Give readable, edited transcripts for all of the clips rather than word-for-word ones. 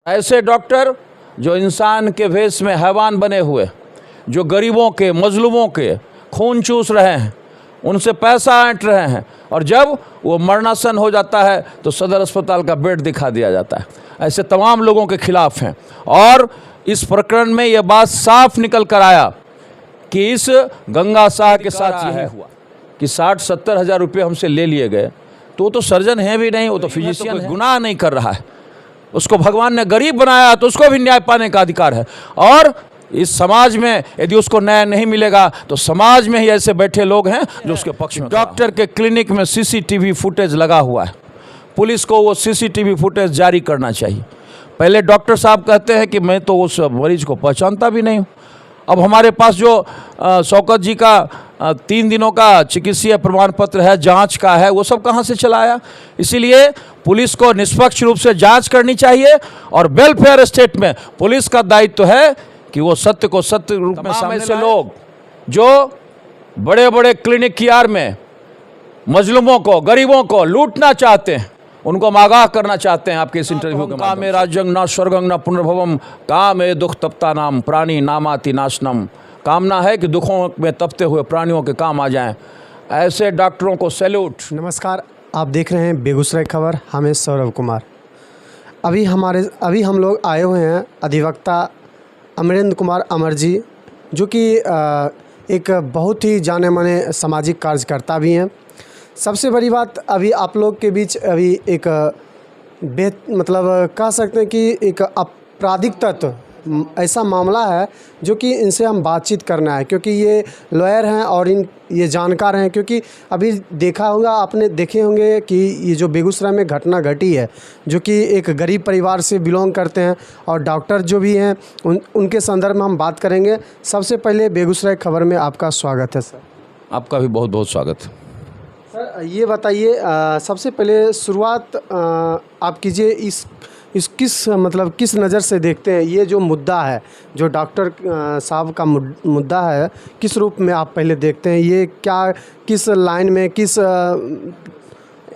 ऐसे डॉक्टर जो इंसान के भेष में हैवान बने हुए, जो गरीबों के मजलूमों के खून चूस रहे हैं, उनसे पैसा ऐंठ रहे हैं, और जब वो मरणासन हो जाता है तो सदर अस्पताल का बेड दिखा दिया जाता है। ऐसे तमाम लोगों के खिलाफ हैं। और इस प्रकरण में यह बात साफ निकल कर आया कि इस गंगा साह के साथ यही हुआ कि 60-70 हज़ार रुपये हमसे ले लिए गए। तो वो तो सर्जन है भी नहीं, वो तो फिजिशियन है, गुनाह नहीं कर रहा है, उसको भगवान ने गरीब बनाया तो उसको भी न्याय पाने का अधिकार है। और इस समाज में यदि उसको न्याय नहीं मिलेगा तो समाज में ही ऐसे बैठे लोग हैं जो उसके पक्ष में। डॉक्टर के क्लिनिक में सीसीटीवी फुटेज लगा हुआ है, पुलिस को वो सीसीटीवी फुटेज जारी करना चाहिए। पहले डॉक्टर साहब कहते हैं कि मैं तो उस मरीज को पहचानता भी नहीं हूँ। अब हमारे पास जो शौकत जी का 3 दिनों का चिकित्सीय प्रमाण पत्र है, जांच का है, वो सब कहाँ से चला आया? इसीलिए पुलिस को निष्पक्ष रूप से जांच करनी चाहिए। और वेलफेयर स्टेट में पुलिस का दायित्व है कि वो सत्य को सत्य रूप में सामने से लोग जो बड़े बड़े क्लिनिक की आड़ में मजलूमों को, गरीबों को लूटना चाहते हैं, उनको हम आगाह करना चाहते हैं आपके इस इंटरव्यू के माध्यम से। राज्यं न स्वर्गं न पुनर्भवम काम ए दुख तपता नाम प्राणी नामाति नाशनम। कामना है कि दुखों में तपते हुए प्राणियों के काम आ जाएं। ऐसे डॉक्टरों को सैल्यूट। नमस्कार, आप देख रहे हैं बेगूसराय खबर। हमें सौरभ कुमार। अभी हम लोग आए हुए हैं अधिवक्ता अमरेंद्र कुमार अमर जी, जो कि एक बहुत ही जाने माने सामाजिक कार्यकर्ता भी हैं। सबसे बड़ी बात, अभी आप लोग के बीच अभी एक मतलब कह सकते हैं कि एक आपराधिक तत्व ऐसा मामला है जो कि इनसे हम बातचीत करना है, क्योंकि ये लॉयर हैं और ये जानकार हैं। क्योंकि अभी देखा होगा, आपने देखे होंगे कि ये जो बेगूसराय में घटना घटी है, जो कि एक गरीब परिवार से बिलोंग करते हैं और डॉक्टर जो भी हैं उनके संदर्भ में हम बात करेंगे। सबसे पहले बेगूसराय खबर में आपका स्वागत है सर। आपका भी बहुत बहुत स्वागत है सर। ये बताइए, सबसे पहले शुरुआत आप कीजिए, इस किस नज़र से देखते हैं ये जो मुद्दा है, जो डॉक्टर साहब का मुद्दा है, किस रूप में आप पहले देखते हैं? ये क्या, किस लाइन में, किस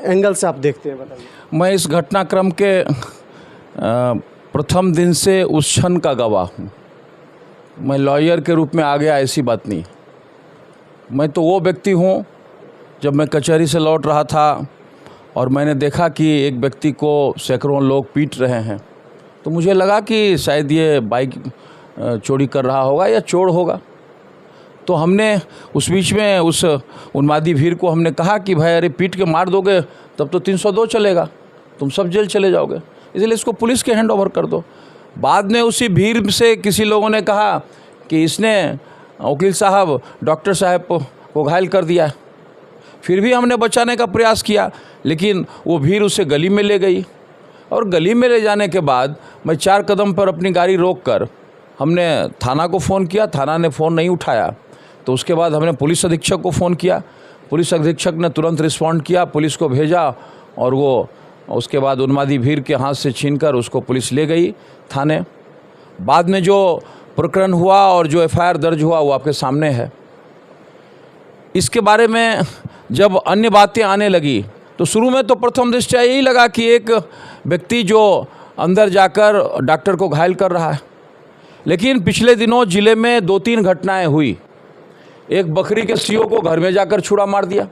एंगल से आप देखते हैं, बताइए। मैं इस घटनाक्रम के प्रथम दिन से उस क्षण का गवाह हूँ। मैं लॉयर के रूप में आ गया, ऐसी बात नहीं। मैं तो वो व्यक्ति हूँ, जब मैं कचहरी से लौट रहा था और मैंने देखा कि एक व्यक्ति को सैकड़ों लोग पीट रहे हैं, तो मुझे लगा कि शायद ये बाइक चोरी कर रहा होगा या चोर होगा। तो हमने उस बीच में उस उन्मादी भीड़ को हमने कहा कि भाई अरे पीट के मार दोगे तब तो 302 चलेगा, तुम सब जेल चले जाओगे, इसलिए इसको पुलिस के हैंड ओवर कर दो। बाद में उसी भीड़ से किसी लोगों ने कहा कि इसने वकील साहब डॉक्टर साहब को घायल कर दिया। फिर भी हमने बचाने का प्रयास किया, लेकिन वो भीड़ उसे गली में ले गई। और गली में ले जाने के बाद मैं 4 कदम पर अपनी गाड़ी रोककर हमने थाना को फ़ोन किया, थाना ने फ़ोन नहीं उठाया। तो उसके बाद हमने पुलिस अधीक्षक को फ़ोन किया, पुलिस अधीक्षक ने तुरंत रिस्पॉन्ड किया, पुलिस को भेजा, और वो उसके बाद उन्मादी भीड़ के हाथ से छीनकर उसको पुलिस ले गई थाने। बाद में जो प्रकरण हुआ और जो FIR दर्ज हुआ वो आपके सामने है। इसके बारे में जब अन्य बातें आने लगी तो शुरू में तो प्रथम दृष्टया यही लगा कि एक व्यक्ति जो अंदर जाकर डॉक्टर को घायल कर रहा है। लेकिन पिछले दिनों ज़िले में 2-3 घटनाएं हुई। एक बकरी के CO को घर में जाकर छुरा मार दिया,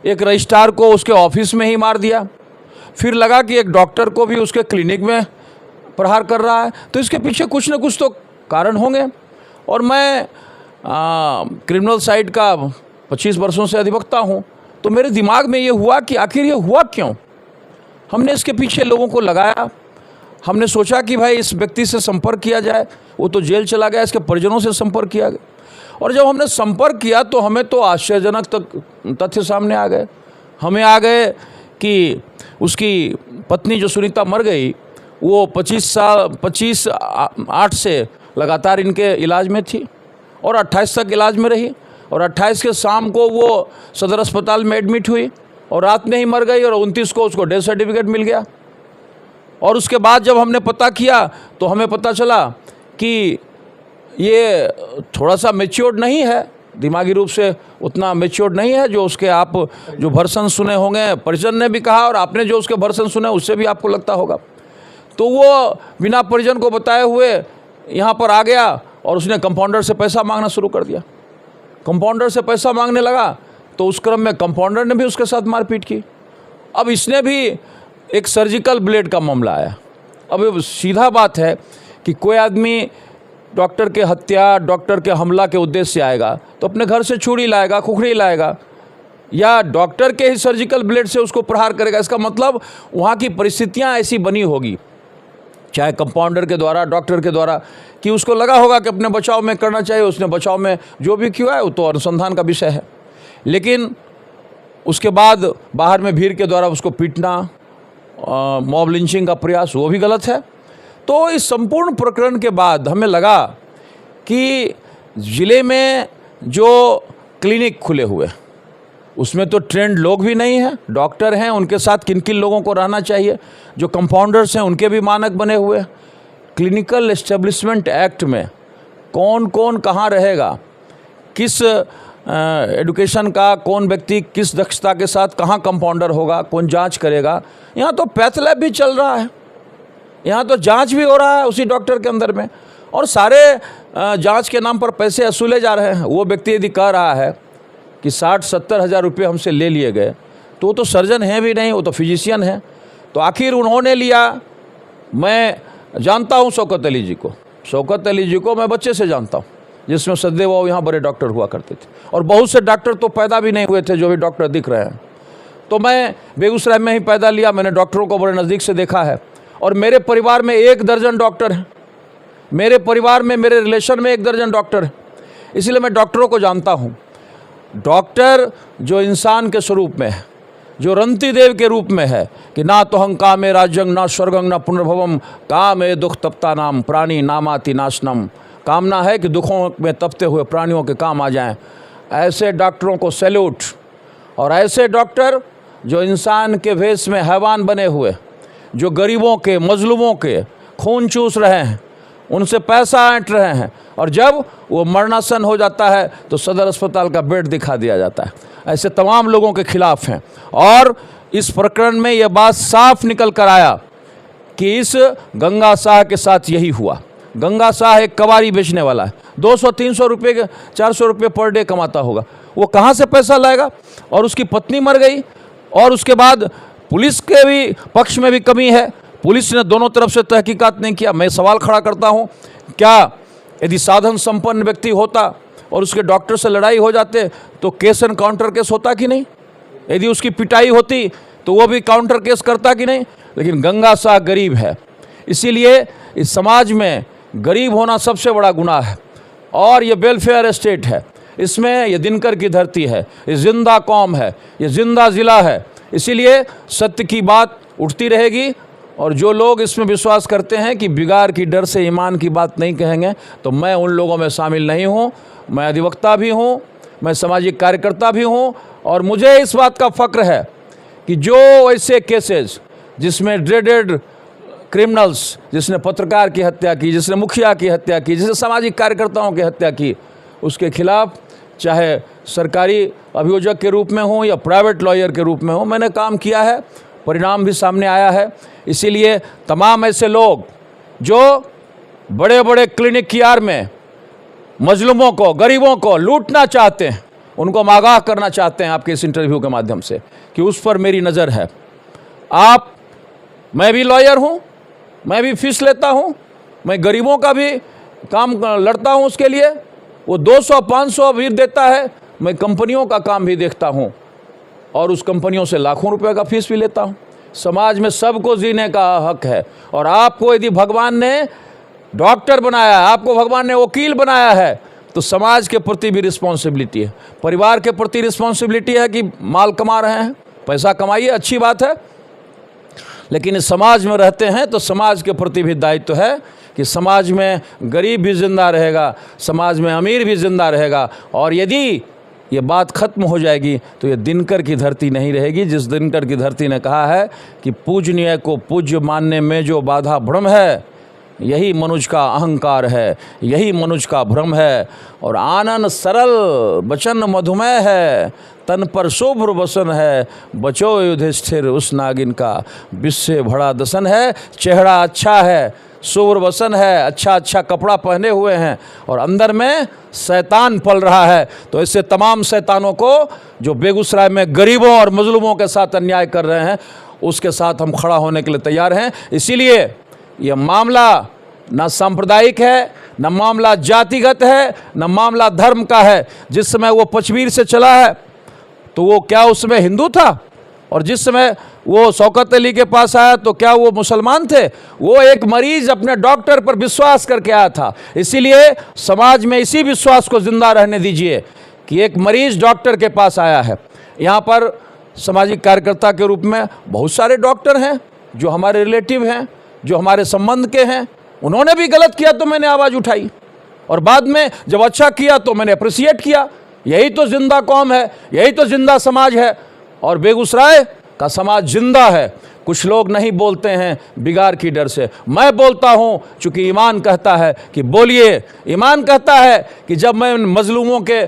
एक रजिस्ट्रार को उसके ऑफिस में ही मार दिया, फिर लगा कि एक डॉक्टर को भी उसके क्लिनिक में प्रहार कर रहा है। तो इसके पीछे कुछ न कुछ तो कारण होंगे। और मैं क्रिमिनल साइड का 25 वर्षों से अधिवक्ता हूँ, तो मेरे दिमाग में ये हुआ कि आखिर ये हुआ क्यों। हमने इसके पीछे लोगों को लगाया, हमने सोचा कि भाई इस व्यक्ति से संपर्क किया जाए, वो तो जेल चला गया, इसके परिजनों से संपर्क किया गया। और जब हमने संपर्क किया तो हमें तो आश्चर्यजनक तथ्य सामने आ गए। हमें आ गए कि उसकी पत्नी जो सुनीता मर गई, वो 25/8 से लगातार इनके इलाज में थी और 28 तक इलाज में रही, और 28 के शाम को वो सदर अस्पताल में एडमिट हुई और रात में ही मर गई, और 29 को उसको डेथ सर्टिफिकेट मिल गया। और उसके बाद जब हमने पता किया तो हमें पता चला कि ये थोड़ा सा मैच्योर्ड नहीं है, दिमागी रूप से उतना मैच्योर्ड नहीं है जो उसके आप जो वर्सन सुने होंगे, परिजन ने भी कहा, और आपने जो उसके वर्सन सुने उससे भी आपको लगता होगा। तो वो बिना परिजन को बताए हुए यहाँ पर आ गया और उसने कंपाउंडर से पैसा मांगना शुरू कर दिया। कंपाउंडर से पैसा मांगने लगा तो उस क्रम में कंपाउंडर ने भी उसके साथ मारपीट की। अब इसने भी एक सर्जिकल ब्लेड का मामला आया। अब सीधा बात है कि कोई आदमी डॉक्टर के हत्या, डॉक्टर के हमला के उद्देश्य से आएगा तो अपने घर से छुरी लाएगा, खुखड़ी लाएगा, या डॉक्टर के ही सर्जिकल ब्लेड से उसको प्रहार करेगा। इसका मतलब वहाँ की परिस्थितियाँ ऐसी बनी होगी, चाहे कंपाउंडर के द्वारा, डॉक्टर के द्वारा, कि उसको लगा होगा कि अपने बचाव में करना चाहिए। उसने बचाव में जो भी किया है वो तो अनुसंधान का विषय है, लेकिन उसके बाद बाहर में भीड़ के द्वारा उसको पीटना, मॉब लिंचिंग का प्रयास, वो भी गलत है। तो इस संपूर्ण प्रकरण के बाद हमें लगा कि ज़िले में जो क्लिनिक खुले हुए उसमें तो ट्रेंड लोग भी नहीं हैं, डॉक्टर हैं, उनके साथ किन किन लोगों को रहना चाहिए, जो कंपाउंडर्स हैं उनके भी मानक बने हुए। क्लिनिकल एस्टेब्लिशमेंट एक्ट में कौन कौन कहाँ रहेगा, किस एडुकेशन का कौन व्यक्ति किस दक्षता के साथ कहाँ कंपाउंडर होगा, कौन जांच करेगा। यहाँ तो पैथ लैब भी चल रहा है, यहाँ तो जांच भी हो रहा है उसी डॉक्टर के अंदर में, और सारे जांच के नाम पर पैसे वसूले जा रहे हैं। वो व्यक्ति यदि कह रहा है कि 60-70 हज़ार रुपये हमसे ले लिए गए, तो वो तो सर्जन है भी नहीं, वो तो फिजिशियन है। तो आखिर उन्होंने लिया। मैं जानता हूँ शौकत अली जी को, शौकत अली जी को मैं बच्चे से जानता हूँ, जिसमें सदैव वो यहाँ बड़े डॉक्टर हुआ करते थे, और बहुत से डॉक्टर तो पैदा भी नहीं हुए थे जो भी डॉक्टर दिख रहे हैं। तो मैं बेगूसराय में ही पैदा लिया, मैंने डॉक्टरों को बड़े नज़दीक से देखा है, और मेरे परिवार में 1 दर्जन डॉक्टर हैं, मेरे परिवार में, मेरे रिलेशन में 1 दर्जन डॉक्टर हैं, इसलिए मैं डॉक्टरों को जानता हूँ। डॉक्टर जो इंसान के स्वरूप में है, जो रंती देव के रूप में है कि ना तो हं कामे राज्यं ना स्वर्गं ना पुनर्भवम कामे दुख तपता नाम प्राणी नामाति नाशनम। कामना है कि दुखों में तपते हुए प्राणियों के काम आ जाएं। ऐसे डॉक्टरों को सैल्यूट। और ऐसे डॉक्टर जो इंसान के भेष में हैवान बने हुए, जो गरीबों के, मजलूमों के खून चूस रहे हैं, उनसे पैसा ऐंठ रहे हैं, और जब वो मरणासन हो जाता है तो सदर अस्पताल का बेड दिखा दिया जाता है। ऐसे तमाम लोगों के खिलाफ हैं। और इस प्रकरण में यह बात साफ निकल कर आया कि इस गंगा शाह के साथ यही हुआ। गंगा शाह एक कबाड़ी बेचने वाला है, 200-300 रुपये, 400 रुपये पर डे कमाता होगा। वो कहाँ से पैसा लाएगा? और उसकी पत्नी मर गई, और उसके बाद पुलिस के भी पक्ष में भी कमी है, पुलिस ने दोनों तरफ से तहकीकात नहीं किया। मैं सवाल खड़ा करता हूँ, क्या यदि साधन संपन्न व्यक्ति होता और उसके डॉक्टर से लड़ाई हो जाते तो केस एंड काउंटर केस होता कि नहीं? यदि उसकी पिटाई होती तो वो भी काउंटर केस करता कि नहीं? लेकिन गंगा शाह गरीब है, इसीलिए इस समाज में गरीब होना सबसे बड़ा गुनाह है। और ये वेलफेयर स्टेट है, इसमें ये दिनकर की धरती है, ये जिंदा कौम है, ये जिंदा ज़िला है। इसीलिए सत्य की बात उठती रहेगी, और जो लोग इसमें विश्वास करते हैं कि बिगाड़ की डर से ईमान की बात नहीं कहेंगे, तो मैं उन लोगों में शामिल नहीं हूँ। मैं अधिवक्ता भी हूँ, मैं सामाजिक कार्यकर्ता भी हूँ, और मुझे इस बात का फ़ख्र है कि जो ऐसे केसेस जिसमें ड्रेडेड क्रिमिनल्स, जिसने पत्रकार की हत्या की, जिसने मुखिया की हत्या की, जिसने सामाजिक कार्यकर्ताओं की हत्या की, उसके खिलाफ चाहे सरकारी अभियोजक के रूप में हो या प्राइवेट लॉयर के रूप में हो, मैंने काम किया है, परिणाम भी सामने आया है। इसीलिए तमाम ऐसे लोग जो बड़े बड़े क्लिनिक की आड़ में मजलूमों को, गरीबों को लूटना चाहते हैं, उनको हम आगाह करना चाहते हैं आपके इस इंटरव्यू के माध्यम से कि उस पर मेरी नज़र है। मैं भी लॉयर हूँ, मैं भी फीस लेता हूँ, मैं गरीबों का भी काम लड़ता हूँ उसके लिए। वो 200-500 भी देता है, मैं कंपनियों का काम भी देखता हूँ, और उस कंपनियों से लाखों रुपए का फीस भी लेता हूँ। समाज में सबको जीने का हक है, और आपको यदि भगवान ने डॉक्टर बनाया है, आपको भगवान ने वकील बनाया है, तो समाज के प्रति भी रिस्पॉन्सिबिलिटी है, परिवार के प्रति रिस्पॉन्सिबिलिटी है कि माल कमा रहे हैं, पैसा कमाइए, अच्छी बात है, लेकिन इस समाज में रहते हैं तो समाज के प्रति भी दायित्व है कि समाज में गरीब भी जिंदा रहेगा, समाज में अमीर भी जिंदा रहेगा। और यदि ये बात खत्म हो जाएगी तो ये दिनकर की धरती नहीं रहेगी, जिस दिनकर की धरती ने कहा है कि पूजनीय को पूज्य मानने में जो बाधा भ्रम है, यही मनुज का अहंकार है, यही मनुज का भ्रम है। और आनन सरल बचन मधुमेह है, तन पर शुभ्र बसन है, बचो युधिष्ठिर उस नागिन का, विष से भरा दसन है। चेहरा अच्छा है, शुभ्र वसन है, अच्छा कपड़ा पहने हुए हैं, और अंदर में शैतान पल रहा है। तो इससे तमाम शैतानों को जो बेगूसराय में गरीबों और मजलूमों के साथ अन्याय कर रहे हैं, उसके साथ हम खड़ा होने के लिए तैयार हैं। इसीलिए ये मामला न सांप्रदायिक है, न मामला जातिगत है, न मामला धर्म का है। जिस समय वो पचवीर से चला है तो वो क्या उस समय हिंदू था, और जिस समय वो शौकत अली के पास आया तो क्या वो मुसलमान थे? वो एक मरीज अपने डॉक्टर पर विश्वास करके आया था। इसीलिए समाज में इसी विश्वास को जिंदा रहने दीजिए कि एक मरीज डॉक्टर के पास आया है। यहाँ पर सामाजिक कार्यकर्ता के रूप में बहुत सारे डॉक्टर हैं जो हमारे रिलेटिव हैं, जो हमारे संबंध के हैं। उन्होंने भी गलत किया तो मैंने आवाज़ उठाई, और बाद में जब अच्छा किया तो मैंने अप्रिसिएट किया। यही तो जिंदा कौम है, यही तो जिंदा समाज है। और बेगूसराय का समाज जिंदा है। कुछ लोग नहीं बोलते हैं बिगाड़ की डर से, मैं बोलता हूं चूँकि ईमान कहता है कि बोलिए। ईमान कहता है कि जब मैं उन मजलूमों के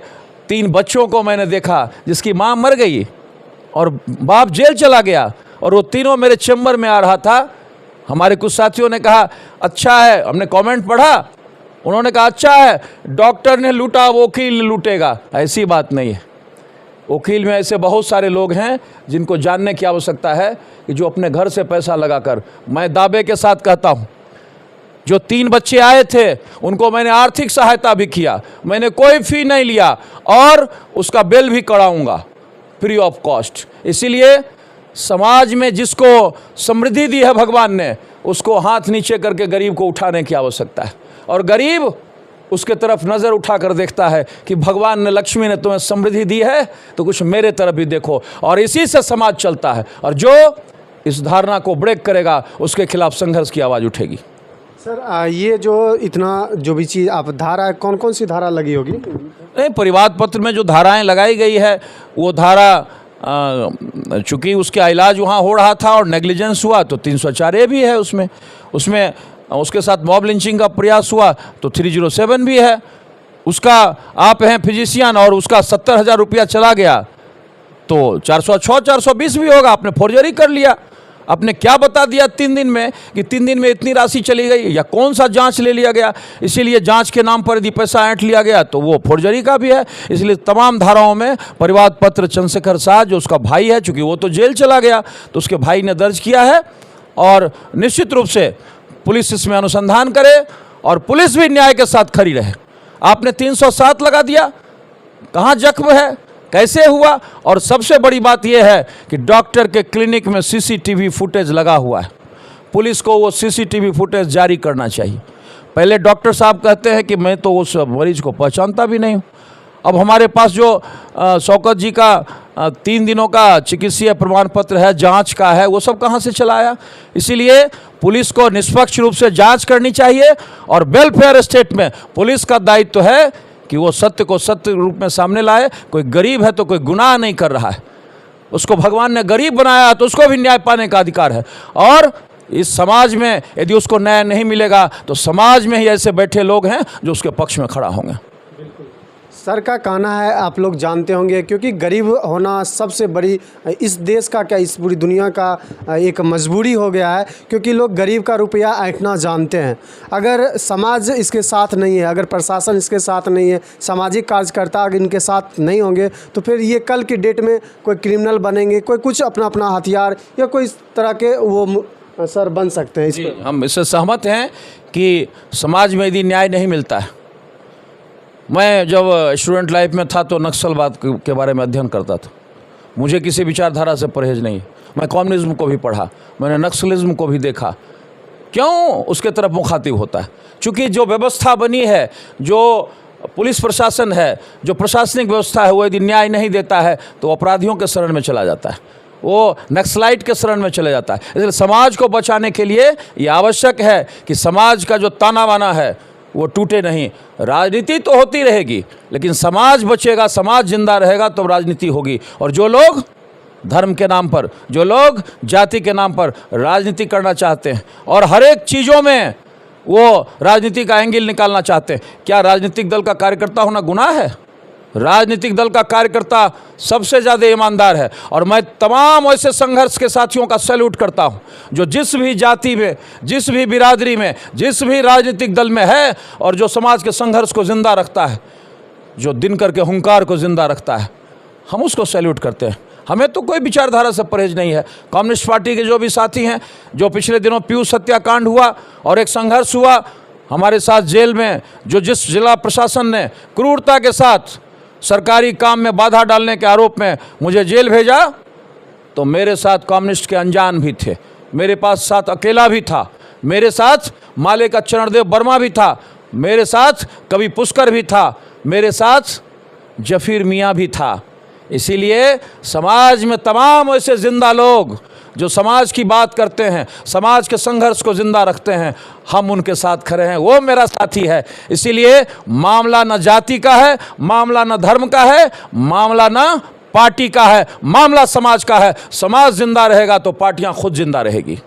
3 बच्चों को मैंने देखा, जिसकी माँ मर गई और बाप जेल चला गया, और वो तीनों मेरे चैम्बर में आ रहा था। हमारे कुछ साथियों ने कहा अच्छा है, हमने कमेंट पढ़ा, उन्होंने कहा अच्छा है, डॉक्टर ने लूटा वकील लूटेगा। ऐसी बात नहीं है। वकील में ऐसे बहुत सारे लोग हैं जिनको जानने की आवश्यकता है कि जो अपने घर से पैसा लगाकर, मैं दावे के साथ कहता हूं, जो 3 बच्चे आए थे उनको मैंने आर्थिक सहायता भी किया, मैंने कोई फी नहीं लिया, और उसका बिल भी कराऊंगा फ्री ऑफ कॉस्ट। इसीलिए समाज में जिसको समृद्धि दी है भगवान ने, उसको हाथ नीचे करके गरीब को उठाने की आवश्यकता है। और गरीब उसके तरफ नज़र उठाकर देखता है कि भगवान ने, लक्ष्मी ने तुम्हें समृद्धि दी है तो कुछ मेरे तरफ भी देखो। और इसी से समाज चलता है, और जो इस धारणा को ब्रेक करेगा उसके खिलाफ संघर्ष की आवाज़ उठेगी। सर ये जो इतना जो भी चीज़ आप धारा, कौन कौन सी धारा लगी होगी? नहीं, परिवाद पत्र में जो धाराएं लगाई गई है वो धारा, चूँकि उसका इलाज वहाँ हो रहा था और नेग्लिजेंस हुआ तो 304A भी है उसमें उसके साथ मॉब लिंचिंग का प्रयास हुआ तो 307 भी है। उसका आप हैं फिजिशियन और उसका 70,000 रुपया चला गया तो 406 420 भी होगा। आपने फोर्जरी कर लिया, आपने क्या बता दिया 3 दिन में कि 3 दिन में इतनी राशि चली गई, या कौन सा जांच ले लिया गया। इसीलिए जांच के नाम पर यदि पैसा ऐंठ लिया गया तो वो फोर्जरी का भी है। इसलिए तमाम धाराओं में परिवाद पत्र चंद्रशेखर शाह जो उसका भाई है, चूँकि वो तो जेल चला गया तो उसके भाई ने दर्ज किया है, और निश्चित रूप से पुलिस इसमें अनुसंधान करे और पुलिस भी न्याय के साथ खड़ी रहे। आपने 307 लगा दिया, कहाँ जख्म है, कैसे हुआ? और सबसे बड़ी बात यह है कि डॉक्टर के क्लिनिक में सीसीटीवी फुटेज लगा हुआ है। पुलिस को वो सीसीटीवी फुटेज जारी करना चाहिए। पहले डॉक्टर साहब कहते हैं कि मैं तो उस मरीज को पहचानता भी नहीं हूँ। अब हमारे पास जो शौकत जी का 3 दिनों का चिकित्सीय प्रमाण पत्र है, जांच का है, वो सब कहाँ से चला आया? इसीलिए पुलिस को निष्पक्ष रूप से जांच करनी चाहिए, और वेलफेयर स्टेट में पुलिस का दायित्व है कि वो सत्य को सत्य रूप में सामने लाए। कोई गरीब है तो कोई गुनाह नहीं कर रहा है, उसको भगवान ने गरीब बनाया तो उसको भी न्याय पाने का अधिकार है। और इस समाज में यदि उसको न्याय नहीं मिलेगा तो समाज में ही ऐसे बैठे लोग हैं जो उसके पक्ष में खड़ा होंगे। सर का कहना है, आप लोग जानते होंगे, क्योंकि गरीब होना सबसे बड़ी इस देश का, क्या इस पूरी दुनिया का एक मजबूरी हो गया है, क्योंकि लोग गरीब का रुपया ऐंठना जानते हैं। अगर समाज इसके साथ नहीं है, अगर प्रशासन इसके साथ नहीं है, सामाजिक कार्यकर्ता अगर इनके साथ नहीं होंगे तो फिर ये कल की डेट में कोई क्रिमिनल बनेंगे, कोई कुछ अपना हथियार या कोई इस तरह के वो सर बन सकते हैं। इस पर हम इससे सहमत हैं कि समाज में यदि न्याय नहीं मिलता है। मैं जब स्टूडेंट लाइफ में था तो नक्सलवाद के बारे में अध्ययन करता था। मुझे किसी विचारधारा से परहेज नहीं। मैं कम्युनिज्म को भी पढ़ा, मैंने नक्सलिज्म को भी देखा। क्यों उसके तरफ मुखातिब होता है? चूँकि जो व्यवस्था बनी है, जो पुलिस प्रशासन है, जो प्रशासनिक व्यवस्था है, वो यदि न्याय नहीं देता है तो अपराधियों के शरण में चला जाता है, वो नक्सलाइट के शरण में चले जाता है। इसलिए समाज को बचाने के लिए ये आवश्यक है कि समाज का जो ताना बाना है वो टूटे नहीं। राजनीति तो होती रहेगी, लेकिन समाज बचेगा, समाज जिंदा रहेगा तो राजनीति होगी। और जो लोग धर्म के नाम पर, जो लोग जाति के नाम पर राजनीति करना चाहते हैं और हर एक चीज़ों में वो राजनीति का एंगल निकालना चाहते हैं। क्या राजनीतिक दल का कार्यकर्ता होना गुनाह है? राजनीतिक दल का कार्यकर्ता सबसे ज़्यादा ईमानदार है। और मैं तमाम ऐसे संघर्ष के साथियों का सैल्यूट करता हूं जो जिस भी जाति में, जिस भी बिरादरी में, जिस भी राजनीतिक दल में है और जो समाज के संघर्ष को ज़िंदा रखता है, जो दिनकर के हुंकार को ज़िंदा रखता है, हम उसको सैल्यूट करते हैं। हमें तो कोई विचारधारा से परहेज नहीं है। कम्युनिस्ट पार्टी के जो भी साथी हैं, जो पिछले दिनों पीयूष हत्याकांड हुआ और एक संघर्ष हुआ हमारे साथ जेल में, जो जिस जिला प्रशासन ने क्रूरता के साथ सरकारी काम में बाधा डालने के आरोप में मुझे जेल भेजा, तो मेरे साथ कम्युनिस्ट के अनजान भी थे, मेरे पास साथ अकेला भी था, मेरे साथ माले का चरणदेव वर्मा भी था, मेरे साथ कवि पुष्कर भी था, मेरे साथ जफीर मियाँ भी था। इसीलिए समाज में तमाम ऐसे जिंदा लोग जो समाज की बात करते हैं, समाज के संघर्ष को जिंदा रखते हैं, हम उनके साथ खड़े हैं। वो मेरा साथी है। इसीलिए मामला न जाति का है, मामला न धर्म का है, मामला न पार्टी का है, मामला समाज का है। समाज जिंदा रहेगा तो पार्टियां खुद जिंदा रहेगी।